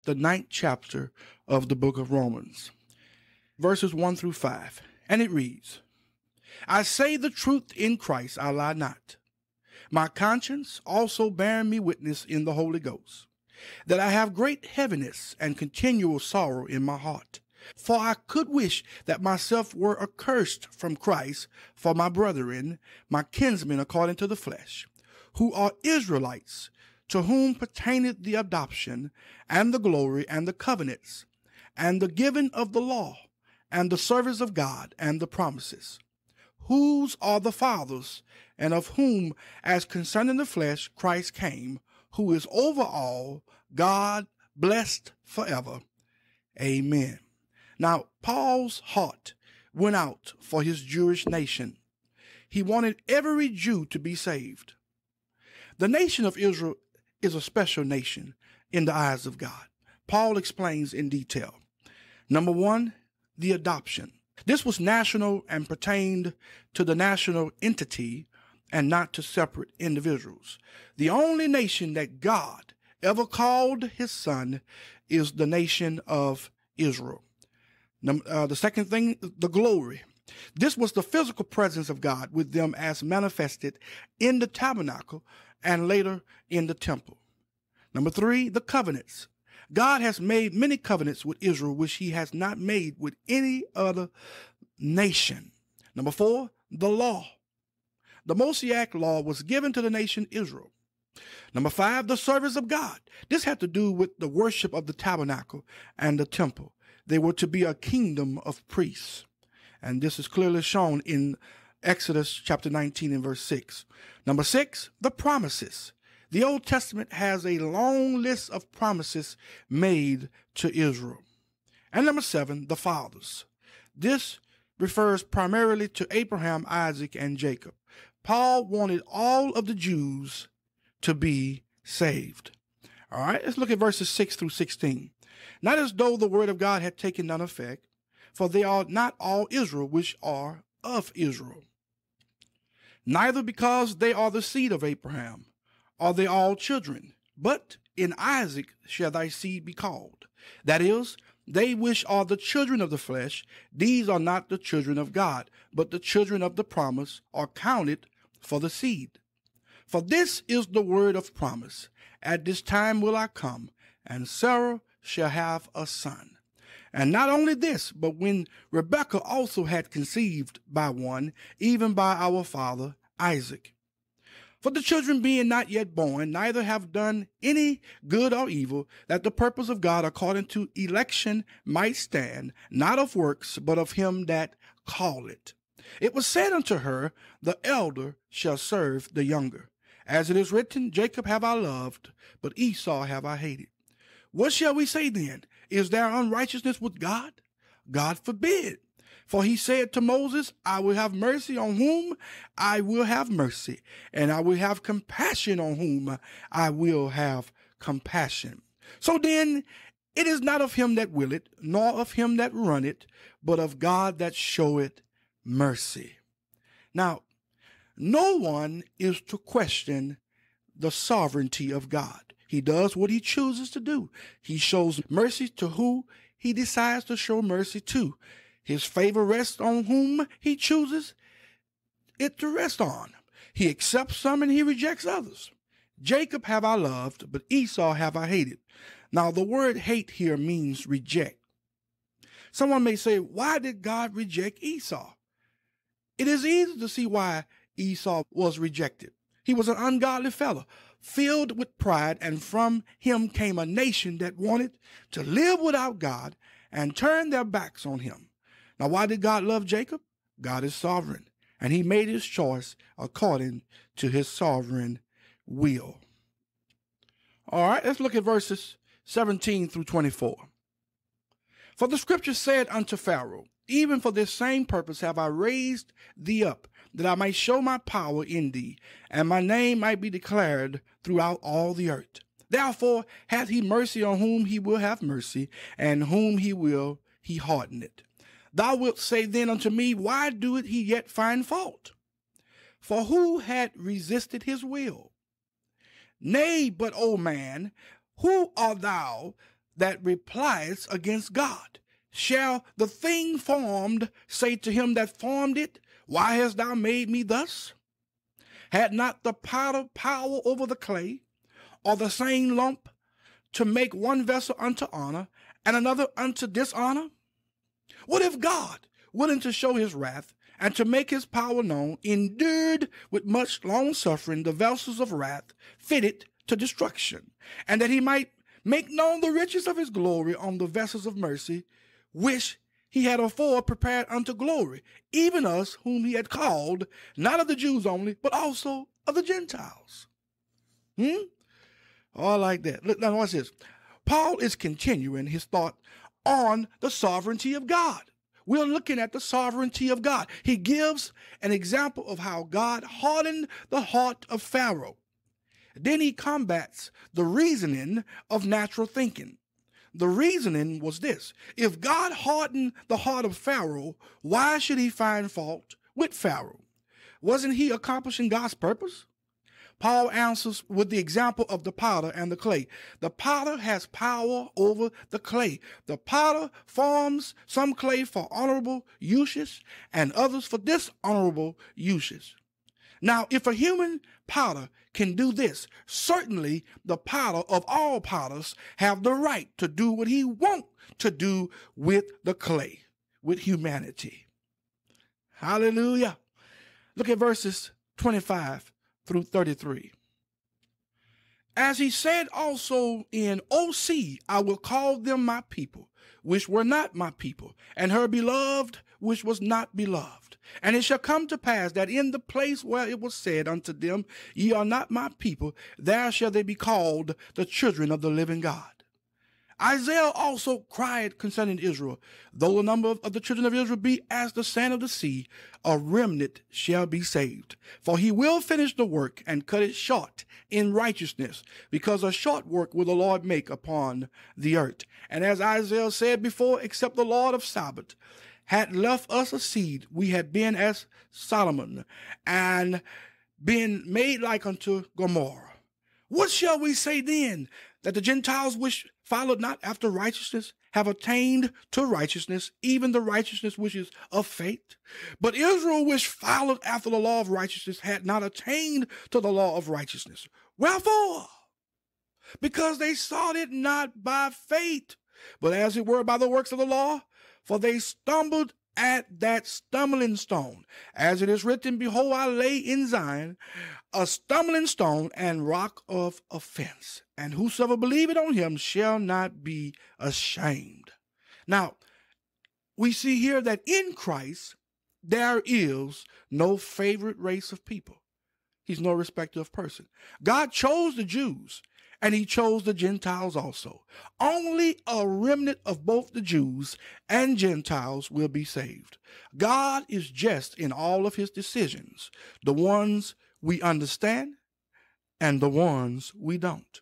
the 9th chapter of the book of Romans, verses 1 through 5. And it reads, I say the truth in Christ, I lie not. My conscience also bearing me witness in the Holy Ghost, that I have great heaviness and continual sorrow in my heart. For I could wish that myself were accursed from Christ for my brethren, my kinsmen according to the flesh, who are Israelites, to whom pertaineth the adoption, and the glory, and the covenants, and the giving of the law, and the service of God, and the promises, whose are the fathers, and of whom, as concerning the flesh, Christ came, who is over all, God blessed forever. Amen. Now, Paul's heart went out for his Jewish nation. He wanted every Jew to be saved. The nation of Israel is a special nation in the eyes of God. Paul explains in detail. Number one, the adoption. This was national and pertained to the national entity and not to separate individuals. The only nation that God ever called his son is the nation of Israel. The second thing, the glory. This was the physical presence of God with them as manifested in the tabernacle and later in the temple. Number three, the covenants. God has made many covenants with Israel, which he has not made with any other nation. Number four, the law. The Mosaic law was given to the nation Israel. Number five, the service of God. This had to do with the worship of the tabernacle and the temple. They were to be a kingdom of priests. And this is clearly shown in Exodus chapter 19 and verse 6. Number six, the promises. The Old Testament has a long list of promises made to Israel. And number seven, the fathers. This refers primarily to Abraham, Isaac, and Jacob. Paul wanted all of the Jews to be saved. All right, let's look at verses 6 through 16. Not as though the word of God had taken none effect, for they are not all Israel which are of Israel. Neither because they are the seed of Abraham are they all children, but in Isaac shall thy seed be called. That is, they which are the children of the flesh, these are not the children of God, but the children of the promise are counted for the seed. For this is the word of promise. At this time will I come, and Sarah shall have a son. And not only this, but when Rebekah also had conceived by one, even by our father Isaac. For the children being not yet born, neither have done any good or evil, that the purpose of God according to election might stand, not of works, but of him that calleth. It was said unto her, the elder shall serve the younger. As it is written, Jacob have I loved, but Esau have I hated. What shall we say then? Is there unrighteousness with God? God forbid. For he said to Moses, I will have mercy on whom I will have mercy, and I will have compassion on whom I will have compassion. So then, it is not of him that willeth, nor of him that runneth, but of God that showeth mercy. Now, no one is to question the sovereignty of God. He does what he chooses to do. He shows mercy to who he decides to show mercy to. His favor rests on whom he chooses it to rest on. He accepts some and he rejects others. Jacob have I loved, but Esau have I hated. Now, the word hate here means reject. Someone may say, why did God reject Esau? It is easy to see why Esau was rejected. He was an ungodly fellow, filled with pride, and from him came a nation that wanted to live without God and turn their backs on him. Now, why did God love Jacob? God is sovereign, and he made his choice according to his sovereign will. All right, let's look at verses 17 through 24. For the scripture said unto Pharaoh, even for this same purpose have I raised thee up, that I might show my power in thee, and my name might be declared throughout all the earth. Therefore hath he mercy on whom he will have mercy, and whom he will he hardeneth. Thou wilt say then unto me, why doeth he yet find fault? For who had resisted his will? Nay, but, O man, who art thou that replies against God? Shall the thing formed say to him that formed it, why hast thou made me thus? Had not the potter power over the clay, or the same lump, to make one vessel unto honor and another unto dishonor? What if God, willing to show his wrath and to make his power known, endured with much long suffering the vessels of wrath fitted to destruction, and that he might make known the riches of his glory on the vessels of mercy, which he had afore prepared unto glory, even us whom he had called, not of the Jews only, but also of the Gentiles? Oh, I like that. Look, now watch this. Paul is continuing his thought on the sovereignty of God. We're looking at the sovereignty of God. He gives an example of how God hardened the heart of Pharaoh. Then he combats the reasoning of natural thinking. The reasoning was this: if God hardened the heart of Pharaoh, why should he find fault with Pharaoh? Wasn't he accomplishing God's purpose? Paul answers with the example of the potter and the clay. The potter has power over the clay. The potter forms some clay for honorable uses and others for dishonorable uses. Now, if a human potter can do this, certainly the potter of all potters have the right to do what he wants to do with the clay, with humanity. Hallelujah. Look at verses 25 through 33. As he said also in O.C., I will call them my people, which were not my people, and her beloved, which was not beloved. And it shall come to pass that in the place where it was said unto them, ye are not my people, there shall they be called the children of the living God. Isaiah also cried concerning Israel, though the number of the children of Israel be as the sand of the sea, a remnant shall be saved. For he will finish the work and cut it short in righteousness, because a short work will the Lord make upon the earth. And as Isaiah said before, except the Lord of Sabbath had left us a seed, we had been as Solomon, and been made like unto Gomorrah. What shall we say then? That the Gentiles which followed not after righteousness have attained to righteousness, even the righteousness which is of faith? But Israel which followed after the law of righteousness had not attained to the law of righteousness. Wherefore? Because they sought it not by faith, but as it were by the works of the law, for they stumbled at that stumbling stone. As it is written, behold, I lay in Zion a stumbling stone and rock of offense, and whosoever believeth on him shall not be ashamed. Now, we see here that in Christ there is no favorite race of people. He's no respecter of person. God chose the Jews, and he chose the Gentiles also. Only a remnant of both the Jews and Gentiles will be saved. God is just in all of his decisions, the ones we understand and the ones we don't.